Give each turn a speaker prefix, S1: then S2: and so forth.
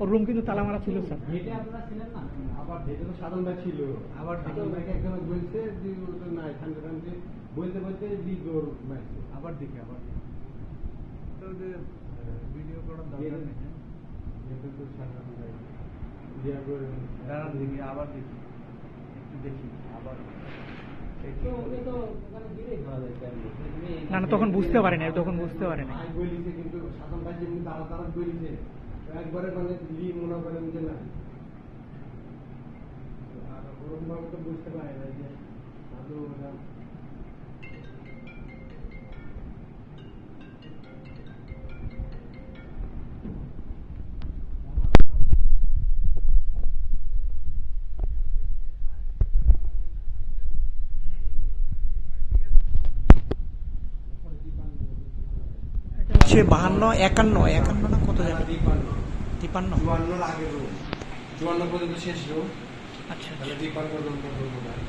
S1: ওর room কিন্তু তালা মারা ছিল স্যার।
S2: ভেটে আপনারা ছিলেন না?
S3: আবার ভেটে তো সাধন ভাই ছিল, আবার সাধন ভাইকে একজন বলছে যে ওটা নাই ঠান্ডা ঠান্ডা বলতে বলতে জোর মারছে।
S2: আবার দেখি তো যে ভিডিও করার দরকার নেই।
S3: এটা তো সাধন ভাই দিয়া করে
S2: দাঁড়ান দেখি, আবার দেখি, একটু দেখি আবার।
S1: না না, তখন বুঝতে পারে না, তখন বুঝতে পারে না।
S3: ভাই বলিছে কিন্তু সাধন ভাই যেমনি তারা তারা বলিছে একবারে মানে লি মনে করেন যে না, আর ওরকম ভাবে তো বুঝতে পারে না যে সাধু ওটা
S1: হচ্ছে 52, 51 না কত জানি, 53।
S3: 54 আগে রোগ 54 পর্যন্ত শেষ রোগ।
S1: আচ্ছা
S3: তাহলে 53 পর্যন্ত রোগ হয়।